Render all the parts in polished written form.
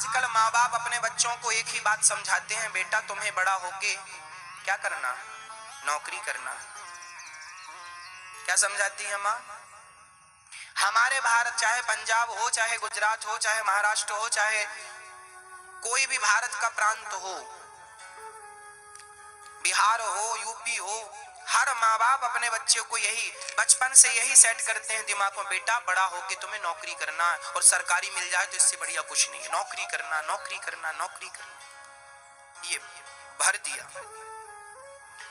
आजकल माँ बाप अपने बच्चों को एक ही बात समझाते हैं, बेटा तुम्हें बड़ा होके क्या करना, नौकरी करना। क्या समझाती है माँ? हमारे भारत, चाहे पंजाब हो, चाहे गुजरात हो, चाहे महाराष्ट्र हो, चाहे कोई भी भारत का प्रांत हो, बिहार हो, यूपी हो, हर माँ बाप अपने बच्चे को यही बचपन से यही सेट करते हैं दिमाग में, बेटा बड़ा होके तुम्हें नौकरी करना है, और सरकारी मिल जाए तो इससे बढ़िया कुछ नहीं है, नौकरी करना, नौकरी करना, नौकरी करना, ये भर दिया।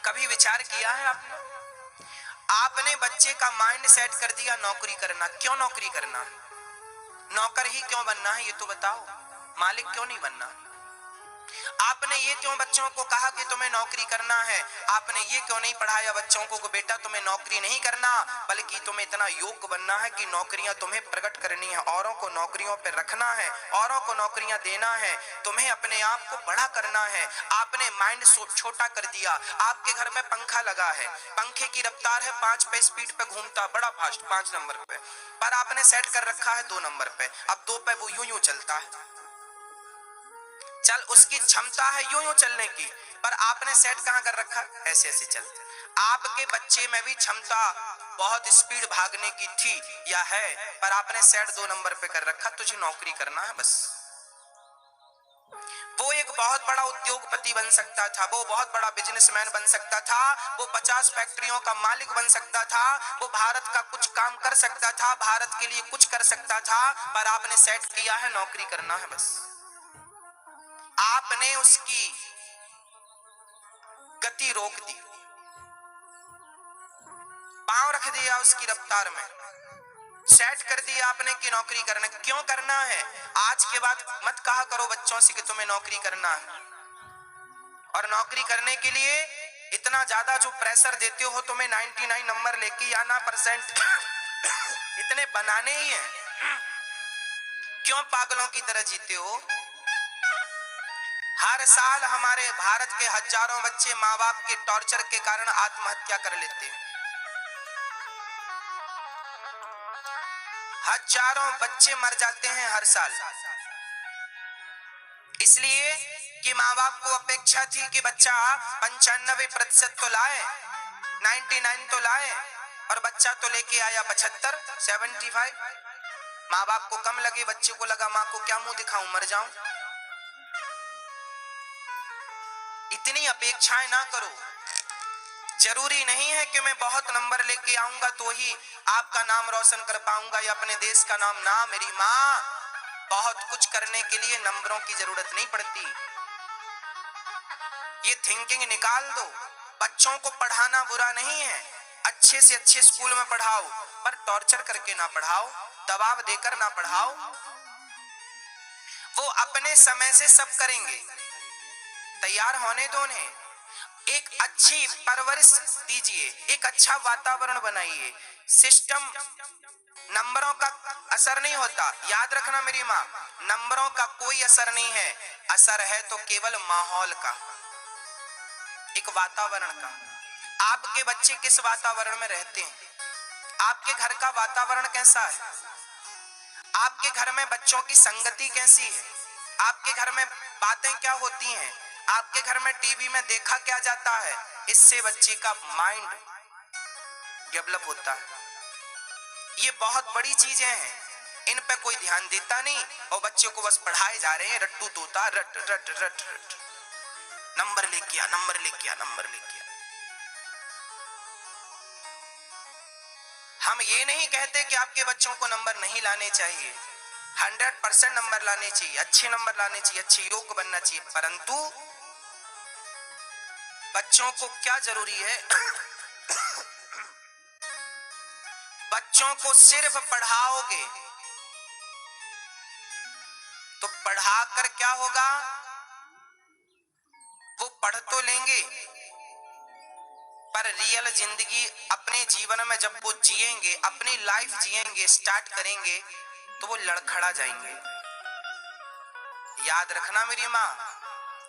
कभी विचार किया है आपने? आपने बच्चे का माइंड सेट कर दिया नौकरी करना। क्यों नौकरी करना? नौकर ही क्यों बनना है ये तो बताओ, मालिक क्यों नहीं बनना? आपने ये क्यों बच्चों को कहा कि तुम्हें नौकरी करना है? आपने ये क्यों नहीं पढ़ाया बच्चों को बेटा तुम्हें नौकरी नहीं करना, बल्कि तुम्हें इतना योग्य बनना है कि नौकरियां तुम्हें प्रकट करनी है, औरों को नौकरियों पर रखना है, औरों को नौकरियां देना है, तुम्हें अपने आप को बड़ा करना है। आपने माइंड छोटा कर दिया। आपके घर में पंखा लगा है, पंखे की रफ्तार है 5 पे स्पीड पे घूमता, बड़ा फास्ट 5 नंबर पे, पर आपने सेट कर रखा है 2 नंबर पे। अब 2 पे वो यूं यूं चलता है, चल उसकी क्षमता है यूं यूं चलने की, पर आपने सेट कहां कर रखा? ऐसे ऐसे चल। आपके बच्चे में भी क्षमता बहुत स्पीड भागने की थी या है, पर आपने सेट 2 नंबर पे कर रखा, तुझे नौकरी करना है बस। वो एक बहुत बड़ा उद्योगपति बन सकता था, वो बहुत बड़ा बिजनेसमैन बन सकता था, वो 50 फैक्ट्रियों का मालिक बन सकता था, वो भारत का कुछ काम कर सकता था, भारत के लिए कुछ कर सकता था, पर आपने सेट किया है नौकरी करना है बस। आपने उसकी गति रोक दी, पांव रख दिया उसकी रफ्तार में, सेट कर दिया आपने कि नौकरी करना। क्यों करना है? आज के बाद मत कहा करो बच्चों से कि तुम्हें नौकरी करना है, और नौकरी करने के लिए इतना ज्यादा जो प्रेशर देते हो, तुम्हें 99 नंबर लेके आना, परसेंट इतने बनाने ही हैं। क्यों पागलों की तरह जीते हो? हर साल हमारे भारत के हजारों बच्चे माँ बाप के टॉर्चर के कारण आत्महत्या कर लेते हैं। हजारों बच्चे मर जाते हैं हर साल, इसलिए कि माँ बाप को अपेक्षा थी कि बच्चा 95% तो लाए, 99 तो लाए, और बच्चा तो लेके आया 75, 75। माँ बाप को कम लगे, बच्चे को लगा माँ को क्या मुंह दिखाऊं, मर जाऊं। इतनी अपेक्षाएं ना करो। जरूरी नहीं है कि मैं बहुत नंबर लेके आऊंगा तो ही आपका नाम रोशन कर पाऊंगा या अपने देश का नाम। ना मेरी माँ, बहुत कुछ करने के लिए नंबरों की जरूरत नहीं पड़ती। ये थिंकिंग निकाल दो। बच्चों को पढ़ाना बुरा नहीं है, अच्छे से अच्छे स्कूल में पढ़ाओ, पर टॉर्चर करके ना पढ़ाओ, दबाव देकर ना पढ़ाओ। वो अपने समय से सब करेंगे, तैयार होने दो उन्हें। एक अच्छी परवरिश दीजिए, एक अच्छा वातावरण बनाइए। सिस्टम, नंबरों का असर नहीं होता, याद रखना मेरी माँ, नंबरों का कोई असर नहीं है। असर है तो केवल माहौल का, एक वातावरण का। आपके बच्चे किस वातावरण में रहते हैं? आपके घर का वातावरण कैसा है? आपके घर में बच्चों की संगति कैसी है? आपके घर में बातें क्या होती हैं? आपके घर में टीवी में देखा क्या जाता है? इससे बच्चे का माइंड डेवलप होता है। ये बहुत बड़ी चीजें हैं, इन पे कोई ध्यान देता नहीं, और बच्चों को बस पढ़ाए जा रहे हैं रट्टू तोता, रट रट रट रट, नंबर लेके आ, नंबर लेके आ, नंबर लेके आ। हम ये नहीं कहते कि आपके बच्चों को नंबर नहीं लाने चाहिए, 100% नंबर लाने चाहिए, अच्छे नंबर लाने चाहिए, अच्छे योग्य बनना चाहिए, परंतु बच्चों को क्या जरूरी है? बच्चों को सिर्फ पढ़ाओगे तो पढ़ाकर क्या होगा? वो पढ़ तो लेंगे, पर रियल जिंदगी अपने जीवन में जब वो जिएंगे, अपनी लाइफ जिएंगे, स्टार्ट करेंगे, तो वो लड़खड़ा जाएंगे। याद रखना मेरी माँ,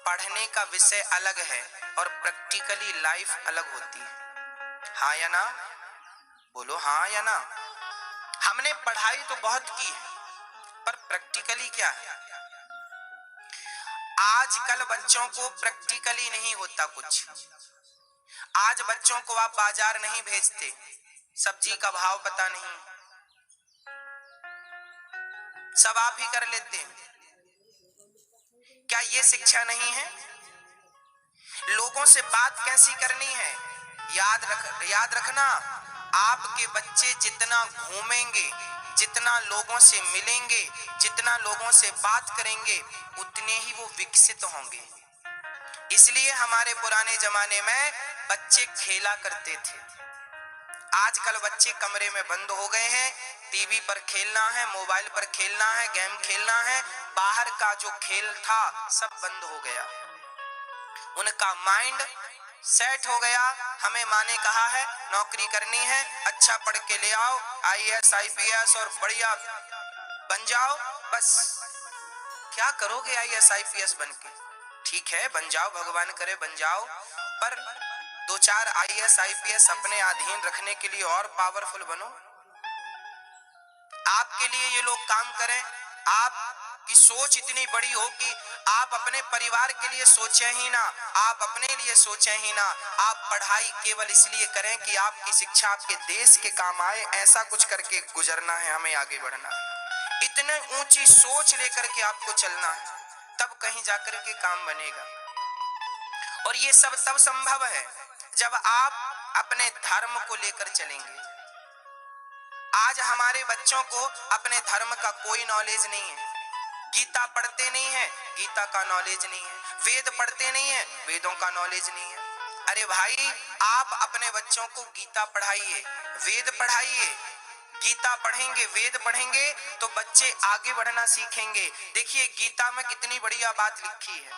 पढ़ने का विषय अलग है और प्रैक्टिकली लाइफ अलग होती है। हाँ या ना? बोलो हाँ या ना। हमने पढ़ाई तो बहुत की है, पर प्रैक्टिकली क्या है? आजकल बच्चों को प्रैक्टिकली नहीं होता कुछ। आज बच्चों को आप बाजार नहीं भेजते, सब्जी का भाव पता नहीं, सब आप ही कर लेते हैं। क्या ये शिक्षा नहीं है? लोगों से बात कैसी करनी है याद रखना, आपके बच्चे जितना घूमेंगे, जितना लोगों से मिलेंगे, जितना लोगों से बात करेंगे, उतने ही वो विकसित होंगे। इसलिए हमारे पुराने जमाने में बच्चे खेला करते थे। आजकल बच्चे कमरे में बंद हो गए हैं, टीवी पर खेलना है, मोबाइल पर खेलना है, गेम खेलना है, बाहर का जो खेल था सब बंद हो गया। उनका माइंड सेट हो गया। हमें माँ ने कहा है नौकरी करनी है, अच्छा पढ़ के ले आओ, IAS IPS और बढ़िया बन जाओ। बस क्या करोगे IAS IPS बन के? ठीक है बन जाओ, भगवान करे बन जाओ, पर 2-4 IAS IPS अपने अधीन रखने के लिए और पावरफुल बनो। आपके लिए ये लोग काम करें, आपकी सोच इतनी बड़ी हो कि आप अपने परिवार के लिए सोचें ही ना, आप अपने लिए सोचें ही ना, आप पढ़ाई केवल इसलिए करें कि आपकी शिक्षा आपके देश के काम आए। ऐसा कुछ करके गुजरना है, हमें आगे बढ़ना है। इतने ऊंची सोच लेकर के आपको चलना है, तब कहीं जाकर के काम बनेगा। और ये सब तब संभव है जब आप अपने धर्म को लेकर चलेंगे। आज हमारे बच्चों को अपने धर्म का कोई नॉलेज नहीं है, गीता पढ़ते नहीं है, गीता का नॉलेज नहीं है, वेद पढ़ते नहीं है, वेदों का नॉलेज नहीं है। अरे भाई, आप अपने बच्चों को गीता पढ़ाइए, वेद पढ़ाइए। गीता पढ़ेंगे, वेद पढ़ेंगे तो बच्चे आगे बढ़ना सीखेंगे। देखिए गीता में कितनी बढ़िया बात लिखी है।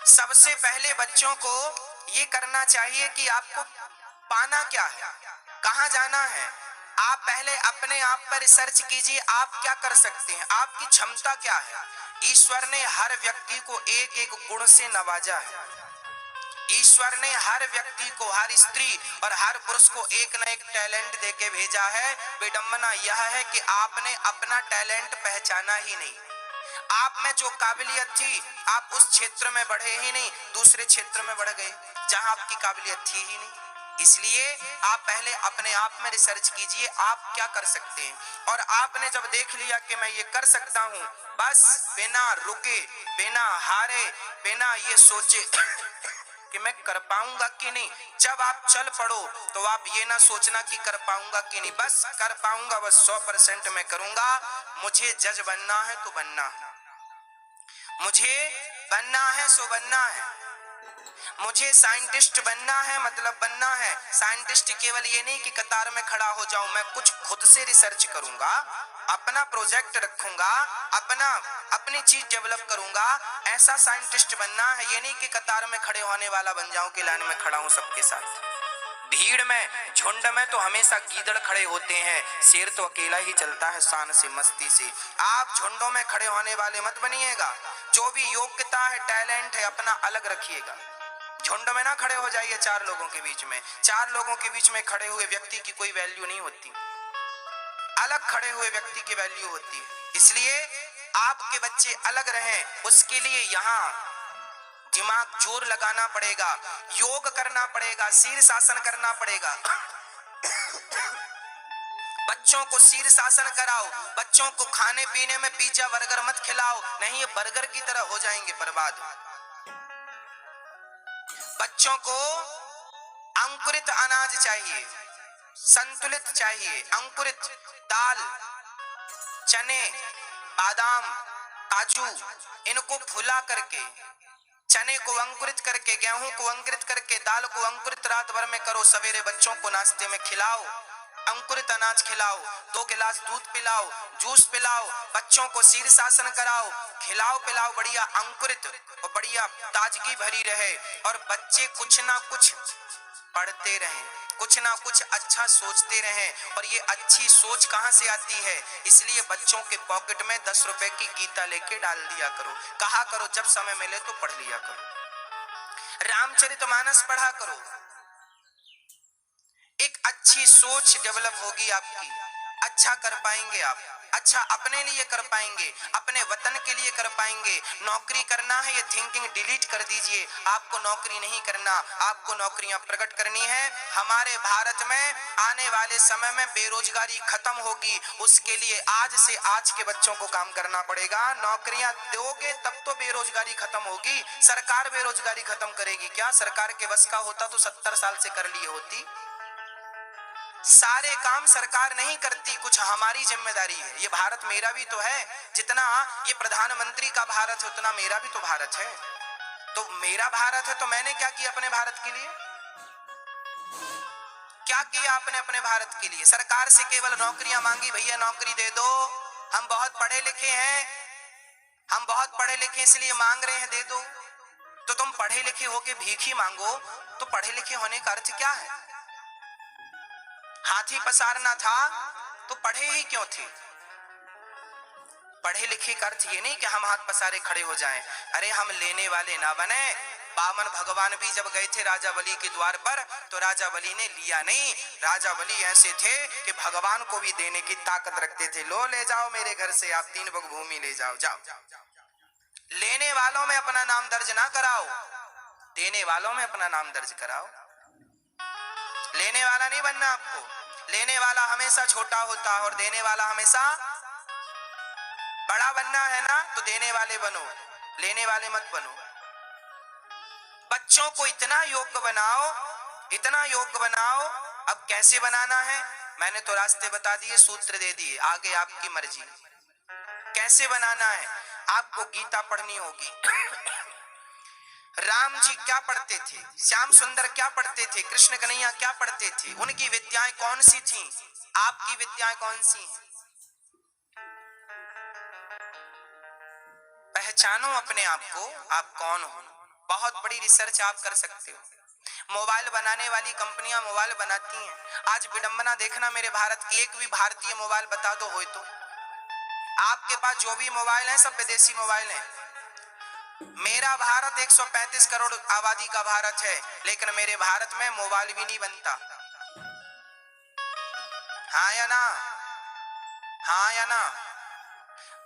सबसे पहले बच्चों को ये करना चाहिए कि आपको पाना क्या है, कहां जाना है। आप पहले अपने आप पर रिसर्च कीजिए, आप क्या कर सकते हैं, आपकी क्षमता क्या है। ईश्वर ने हर व्यक्ति को एक एक गुण से नवाजा है। ईश्वर ने हर व्यक्ति को, हर स्त्री और हर पुरुष को एक न एक टैलेंट देके भेजा है। विडंबना यह है कि आपने अपना टैलेंट पहचाना ही नहीं। आप में जो काबिलियत थी, आप उस क्षेत्र में बढ़े ही नहीं, दूसरे क्षेत्र में बढ़ गए जहां आपकी काबिलियत थी ही नहीं। इसलिए आप पहले अपने आप में रिसर्च कीजिए, आप क्या कर सकते हैं। और आपने जब देख लिया कि मैं ये कर सकता हूं, बस बिना रुके, बिना हारे, बिना ये सोचे कि मैं कर पाऊंगा कि नहीं, जब आप चल पड़ो तो आप ये ना सोचना कि कर पाऊंगा कि नहीं, बस कर पाऊंगा, बस 100% मैं करूंगा। मुझे जज बनना है तो बनना है, मुझे बनना है सो बनना है, मुझे साइंटिस्ट बनना है मतलब बनना है। साइंटिस्ट केवल ये नहीं कि कतार में खड़ा हो जाऊं, मैं कुछ खुद से रिसर्च करूंगा, अपना प्रोजेक्ट रखूंगा, अपनी चीज डेवलप करूंगा। ऐसा साइंटिस्ट बनना है, ये नहीं कि कतार में खड़े होने वाला बन जाऊं कि लाइन में खड़ा हूं सबके साथ। भीड़ में, झुंड में तो हमेशा गीदड़ खड़े होते हैं, शेर तो अकेला ही चलता है शान से, मस्ती से। आप झुंडों में खड़े होने वाले मत बनिएगा। जो भी योग्यता है, टैलेंट है, अपना अलग रखिएगा। झुंड में ना खड़े हो जाइए 4 लोगों के बीच में। 4 लोगों के बीच में खड़े हुए व्यक्ति की कोई वैल्यू नहीं होती, अलग खड़े हुए व्यक्ति की वैल्यू होती है। इसलिए आपके बच्चे अलग रहें, उसके लिए यहाँ दिमाग जोर लगाना पड़ेगा, योग करना पड़ेगा, शीर्षासन करना पड़ेगा। बच्चों को शीर्षासन कराओ, बच्चों को खाने पीने में पिज्जा बर्गर मत खिलाओ, नहीं ये बर्गर की तरह हो जाएंगे बर्बाद। बच्चों को अंकुरित अनाज चाहिए, संतुलित चाहिए। अंकुरित दाल, चने, बादाम, काजू, इनको फुला करके, चने को अंकुरित करके, गेहूं को अंकुरित करके, दाल को अंकुरित रात भर में करो, सवेरे बच्चों को नाश्ते में खिलाओ। अंकुरित अनाज खिलाओ, 2 गिलास दूध पिलाओ, जूस पिलाओ, बच्चों को शीर्षासन कराओ, खिलाओ पिलाओ, बढ़िया अंकुरित और बढ़िया ताजगी भरी रहे। और बच्चे कुछ ना कुछ पढ़ते रहें, कुछ ना कुछ अच्छा सोचते रहें। और ये अच्छी सोच कहां से आती है, इसलिए बच्चों के पॉकेट में 10 रुपए की गीता लेके डाल दिया करो। कहा करो जब समय मिले तो पढ़ लिया करो, रामचरितमानस पढ़ा करो। एक अच्छी सोच डेवलप होगी आपकी, अच्छा कर पाएंगे आप। अच्छा अपने लिए कर पाएंगे, अपने वतन के लिए कर पाएंगे। नौकरी करना है ये थिंकिंग डिलीट कर दीजिए। आपको नौकरी नहीं करना, आपको नौकरियां प्रकट करनी है। हमारे भारत में आने वाले समय में बेरोजगारी खत्म होगी, उसके लिए आज से आज के बच्चों को काम करना पड़ेगा। नौकरियां दोगे तब तो बेरोजगारी खत्म होगी। सरकार बेरोजगारी खत्म करेगी क्या? सरकार के बस का होता तो 70 साल से कर ली होती। सारे काम सरकार नहीं करती, कुछ हमारी जिम्मेदारी है। ये भारत मेरा भी तो है, जितना ये प्रधानमंत्री का भारत है उतना मेरा भी तो भारत है। तो मेरा भारत है तो मैंने क्या किया अपने भारत के लिए? क्या किया आपने अपने भारत के लिए? सरकार से केवल नौकरियां मांगी, भैया नौकरी दे दो, हम बहुत पढ़े लिखे हैं, हम बहुत पढ़े लिखे इसलिए मांग रहे हैं, दे दो। तो तुम पढ़े लिखे होके भीख ही मांगो तो पढ़े लिखे होने का अर्थ क्या है? हाथी पसारना था तो पढ़े ही क्यों थे? पढ़े लिखे का अर्थ ये नहीं कि हम हाथ पसारे खड़े हो जाएं। अरे हम लेने वाले ना बने। बामन भगवान भी जब गए थे राजा बलि के द्वार पर तो राजा बलि ने लिया नहीं। राजा बलि ऐसे थे कि भगवान को भी देने की ताकत रखते थे। लो ले जाओ मेरे घर से, आप 3 बग भूमि ले जाओ, जाओ। लेने वालों में अपना नाम दर्ज ना कराओ, देने वालों में अपना नाम दर्ज कराओ। लेने वाला नहीं बनना आपको। लेने वाला हमेशा छोटा होता है और देने वाला हमेशा बड़ा बनना है ना, तो देने वाले बनो, लेने वाले मत बनो। बच्चों को इतना योग्य बनाओ, इतना योग्य बनाओ। अब कैसे बनाना है? मैंने तो रास्ते बता दिए, सूत्र दे दिए, आगे आपकी मर्जी। कैसे बनाना है? आपको गीता पढ़नी होगी। राम जी क्या पढ़ते थे? श्याम सुंदर क्या पढ़ते थे? कृष्ण कन्हैया क्या पढ़ते थे? उनकी विद्याएं कौन सी थी? आपकी विद्याएं कौन सी हैं? पहचानो अपने आप को, आप कौन हो। बहुत बड़ी रिसर्च आप कर सकते हो। मोबाइल बनाने वाली कंपनियां मोबाइल बनाती हैं। आज विडंबना देखना, मेरे भारत की एक भी भारतीय मोबाइल बता दो हो तो। आपके पास जो भी मोबाइल है सब विदेशी मोबाइल हैं। मेरा भारत 135 करोड़ आबादी का भारत है, लेकिन मेरे भारत में मोबाइल भी नहीं बनता। हाँ या ना? हाँ या ना?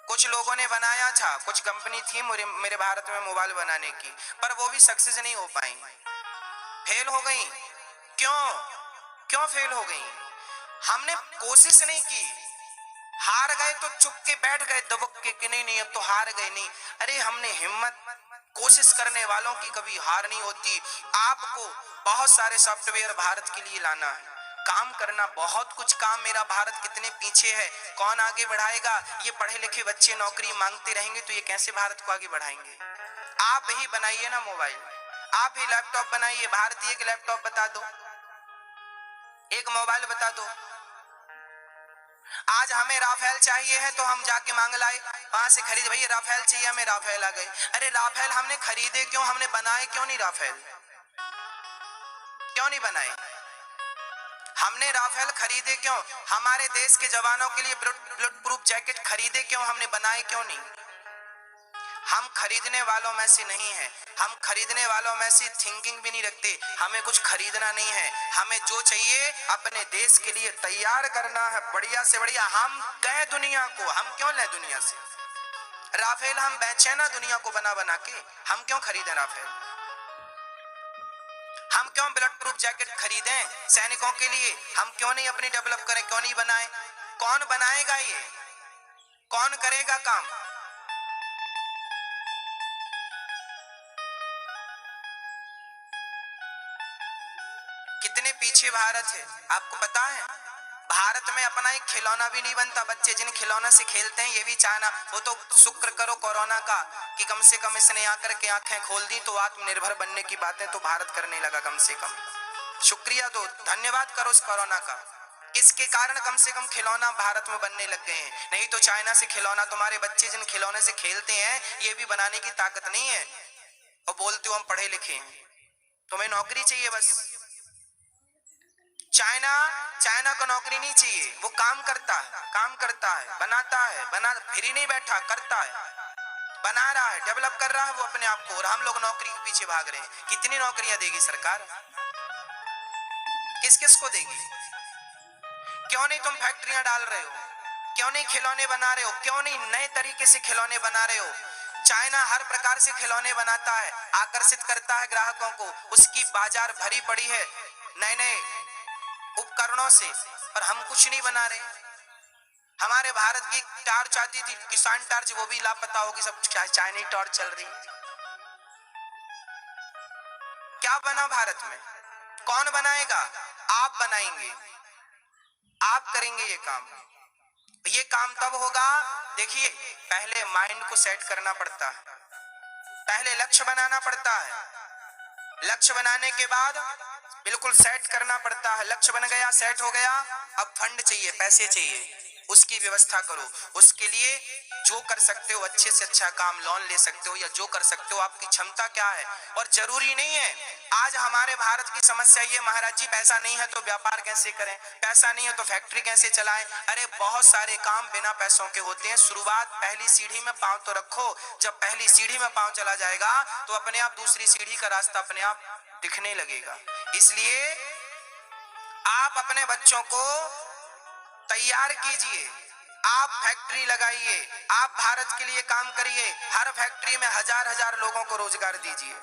कुछ लोगों ने बनाया था, कुछ कंपनी थी मेरे भारत में मोबाइल बनाने की, पर वो भी सक्सेस नहीं हो पाई, फेल हो गई। क्यों? क्यों फेल हो गई? हमने कोशिश नहीं की। हार गए तो चुप के बैठ गए दबक के कि नहीं अब तो हार गए। नहीं, अरे हमने हिम्मत, कोशिश करने वालों की कभी हार नहीं होती। आपको बहुत सारे सॉफ्टवेयर भारत के लिए लाना है, काम करना, बहुत कुछ काम। मेरा भारत कितने पीछे है, कौन आगे बढ़ाएगा? ये पढ़े लिखे बच्चे नौकरी मांगते रहेंगे तो ये कैसे भारत को आगे बढ़ाएंगे? आप ही बनाइए ना मोबाइल, आप ही लैपटॉप बनाइए। भारतीय के लैपटॉप बता दो, एक मोबाइल बता दो। आज हमें राफेल चाहिए है तो हम जाके मांग लाए, वहां से खरीद, भैया राफेल चाहिए हमें, राफेल आ गए। अरे राफेल हमने खरीदे क्यों? हमने बनाए क्यों नहीं? राफेल क्यों नहीं बनाए? हमने राफेल खरीदे क्यों? हमारे देश के जवानों के लिए बुलेट प्रूफ जैकेट खरीदे क्यों? हमने बनाए क्यों नहीं? हम खरीदने वालों में से नहीं है, हम खरीदने वालों में से थिंकिंग भी नहीं रखते। हमें कुछ खरीदना नहीं है, हमें जो चाहिए अपने देश के लिए तैयार करना है, बढ़िया से बढ़िया। हम कहें दुनिया को, हम क्यों लें दुनिया से? राफेल हम बेचे ना दुनिया को बना बना के, हम क्यों खरीदें राफेल? हम क्यों बुलेट प्रूफ जैकेट खरीदें सैनिकों के लिए? हम क्यों नहीं अपनी डेवलप करें, क्यों नहीं बनाए? कौन बनाएगा ये? कौन करेगा काम? कितने पीछे भारत है, आपको पता है? भारत में अपना एक खिलौना भी नहीं बनता। बच्चे जिन खिलौना से खेलते हैं ये भी चाहना, वो तो शुक्र करो कोरोना का कि कम से कम इसने आकर के आंखें खोल दी तो आत्मनिर्भर बनने की बातें तो भारत करने लगा। कम से कम शुक्रिया दो, धन्यवाद करो उस कोरोना का। किसके कारण कम से कम खिलौना भारत में बनने लग गए हैं। नहीं तो चाइना से खिलौना, तुम्हारे बच्चे जिन खिलौने से खेलते हैं ये भी बनाने की ताकत नहीं है। और बोलते हो हम पढ़े लिखे हैं, तुम्हें नौकरी चाहिए बस। चाइना को नौकरी नहीं चाहिए, वो काम करता है, काम करता है, बनाता है, बना फिर ही नहीं बैठा, करता है, बना रहा है, डेवलप कर रहा है वो अपने आप को। और हम लोग नौकरी के पीछे भाग रहे हैं। कितनी नौकरियां देगी सरकार? किस किस को देगी? क्यों नहीं तुम फैक्ट्रियां डाल रहे हो? क्यों नहीं खिलौने बना रहे हो? क्यों नहीं नए तरीके से खिलौने बना रहे हो? चाइना हर प्रकार से खिलौने बनाता है, आकर्षित करता है ग्राहकों को, उसकी बाजार भरी पड़ी है नए नए उपकरणों से, और हम कुछ नहीं बना रहे। हमारे भारत की टॉर्च आती थी, किसान टॉर्च, वो भी लापता होगी, सब चाइनीज टॉर्च चल रही। क्या बना भारत में? कौन बनाएगा? आप बनाएंगे, आप करेंगे ये काम। ये काम तब होगा, देखिए, पहले माइंड को सेट करना पड़ता है, पहले लक्ष्य बनाना पड़ता है, लक्ष्य बनाने के बाद बिल्कुल सेट करना पड़ता है। लक्ष्य बन गया, सेट हो गया, अब फंड चाहिए, पैसे चाहिए, उसकी व्यवस्था करो। उसके लिए जो कर सकते हो, अच्छे से अच्छा काम, लोन ले सकते हो, या जो कर सकते हो, आपकी क्षमता क्या है। और जरूरी नहीं है, आज हमारे भारत की समस्या ये महाराज जी, पैसा नहीं है तो व्यापार कैसे करें, पैसा नहीं है तो फैक्ट्री कैसे चलाएं। अरे बहुत सारे काम बिना पैसों के होते हैं। शुरुआत पहली सीढ़ी में पांव तो रखो, जब पहली सीढ़ी में पांव चला जाएगा तो अपने आप दूसरी सीढ़ी का रास्ता अपने आप दिखने लगेगा। इसलिए आप अपने बच्चों को तैयार कीजिए, आप फैक्ट्री लगाइए, आप भारत के लिए काम करिए, हर फैक्ट्री में हजार हजार लोगों को रोजगार दीजिए,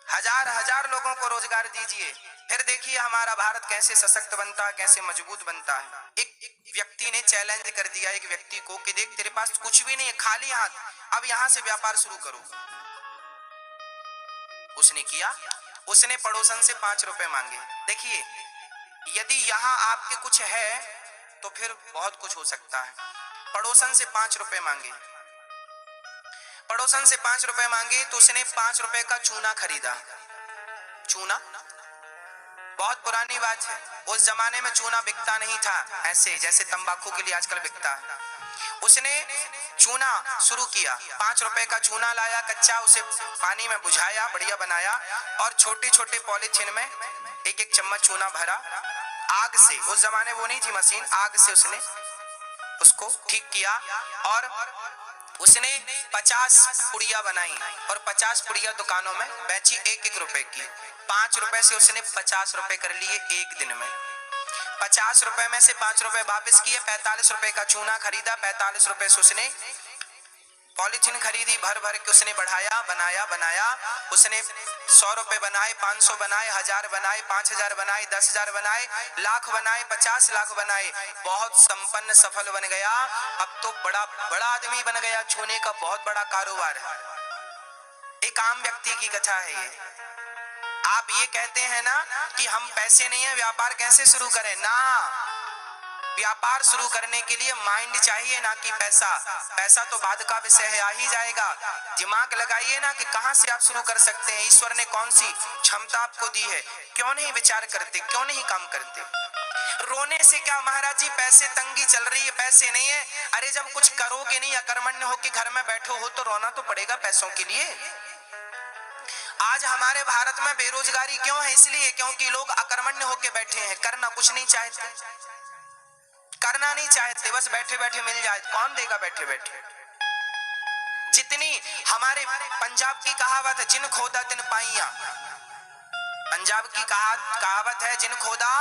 हजार हजार लोगों को रोजगार दीजिए। फिर देखिए हमारा भारत कैसे सशक्त बनता है, कैसे मजबूत बनता है। एक व्यक्ति ने चैलेंज कर दिया एक व्यक्ति को कि देख, तेरे पास कुछ भी नहीं है, खाली हाथ, अब यहां से व्यापार शुरू करो। उसने किया, उसने पड़ोसन से 5 रुपए मांगे। देखिए, यदि यहां आपके कुछ है तो फिर बहुत कुछ हो सकता है। पड़ोसन से 5 रुपए मांगे, पड़ोसन से 5 रुपए मांगे तो उसने 5 रुपए का चूना खरीदा। चूना बहुत पुरानी बात है, उस जमाने में चूना बिकता नहीं था ऐसे जैसे तंबाकू के लिए आजकल बिकता है। उसने चूना शुरू किया, 5 रुपए का चूना लाया कच्चा, उसे पानी में बुझाया, बढ़िया बनाया, और छोटे छोटे पॉलीथीन में एक एक चम्मच चूना भरा। आग से, उस जमाने वो नहीं थी मशीन, आग से उसने उसको ठीक किया, और उसने 50 पुड़िया बनाई और 50 पुड़िया दुकानों में बेची 1-1 रुपए की। 5 रुपए से उसने 50 रुपए कर लिए एक दिन में। 50 रुपए में से 5 रुपए वापस किए, 45 रुपए का चूना खरीदा, 45 रुपए से उसने पॉलीथीन खरीदी, भर भर के उसने बढ़ाया, बनाया। उसने 100 रुपए बनाए, 500 बनाए, 1000 बनाए, 5000 बनाए, 10,000 बनाए, लाख बनाए, 50 लाख बनाए, बहुत संपन्न सफल बन गया। अब तो बड़ा बड़ा आदमी बन गया, चूने का बहुत बड़ा कारोबार है। एक आम व्यक्ति की कथा है ये। आप ये कहते हैं ना कि हम पैसे नहीं है, व्यापार कैसे शुरू करें? ना, व्यापार शुरू करने के लिए माइंड चाहिए, ना कि पैसा। पैसा तो बाद का विषय है, आ ही जाएगा। दिमाग लगाइए ना कि कहां से आप शुरू कर सकते हैं, ईश्वर ने कौन सी क्षमता आपको दी है। क्यों नहीं विचार करते, क्यों नहीं काम करते? रोने से क्या महाराज जी, पैसे तंगी चल रही है, पैसे नहीं है। अरे जब कुछ करोगे नहीं, अकर्मण्य होकर घर में बैठो हो तो रोना तो पड़ेगा पैसों के लिए। आज हमारे भारत में बेरोजगारी क्यों है? इसलिए क्योंकि लोग अकर्मण्य होकर बैठे हैं, करना कुछ नहीं चाहते, करना नहीं चाहते, बस बैठे बैठे मिल जाए। कौन देगा बैठे बैठे? जितनी हमारे पंजाब की कहावत है, जिन खोदा तिन पाइया। पंजाब की कहावत है, जिन खोदा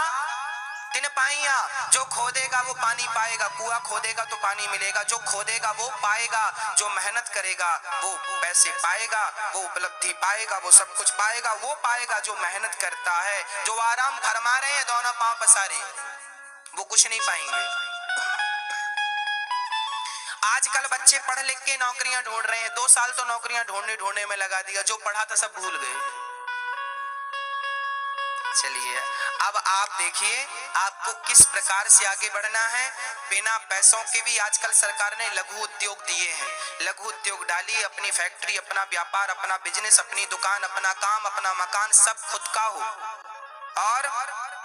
तिन पाइया। जो खोदेगा वो पानी पाएगा, कुआं खोदेगा तो पानी मिलेगा, जो खोदेगा वो पाएगा, जो मेहनत करेगा वो पैसे पाएगा, वो उपलब्धि पाएगा, वो सब कुछ पाएगा, वो पाएगा जो मेहनत करता है। जो आराम फरमा रहे हैं दोनों पांव पसारे, वो कुछ नहीं पाएंगे। आजकल बच्चे पढ़ लिख के नौकरियां ढूंढ रहे हैं, 2 साल तो नौकरियां ढूंढने में लगा दिया, जो पढ़ा था सब भूल गए। चलिए अब आप देखिए आपको किस प्रकार से आगे बढ़ना है। बिना पैसों के भी आजकल सरकार ने लघु उद्योग दिए हैं, लघु उद्योग डालिए, अपनी फैक्ट्री, अपना व्यापार, अपना बिजनेस, अपनी दुकान, अपना काम, अपना मकान, सब खुद का हो, और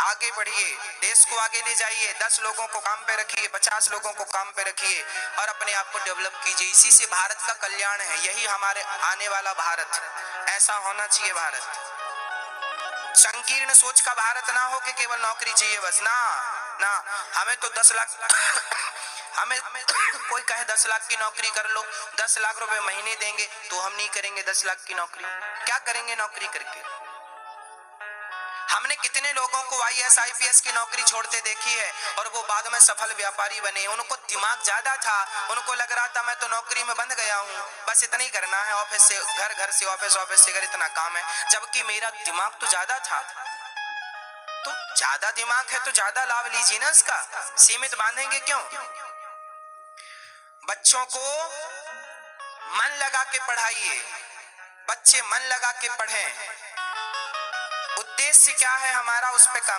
आगे बढ़िए, देश को आगे ले जाइए। 10 लोगों को काम पे रखिए, 50 लोगों को काम पे रखिए, और अपने आप को डेवलप कीजिए। इसी से भारत का कल्याण है, यही हमारे आने वाला भारत, ऐसा होना चाहिए भारत। संकीर्ण सोच का भारत ना हो कि केवल नौकरी चाहिए बस, ना। हमें तो 10 लाख हमें कोई कहे 10 लाख की नौकरी कर लो, 10 लाख रुपए महीने देंगे, तो हम नहीं करेंगे 10 लाख की नौकरी। क्या करेंगे नौकरी करके? हमने कितने लोगों को आईएएस आईपीएस की नौकरी छोड़ते देखी है और वो बाद में सफल व्यापारी बने। उनको दिमाग ज्यादा था, उनको लग रहा था मैं तो नौकरी में बंध गया हूँ, बस इतना ही करना है, ऑफिस से घर, घर से ऑफिस, ऑफिस से घर, इतना काम है। जबकि मेरा दिमाग तो ज्यादा था। तो ज्यादा दिमाग है तो ज्यादा लाभ लीजिए ना इसका, सीमित बांधेंगे क्यों? बच्चों को मन लगा के पढ़ाइए, बच्चे मन लगा के पढ़ें। उद्देश्य क्या है हमारा, उस पे काम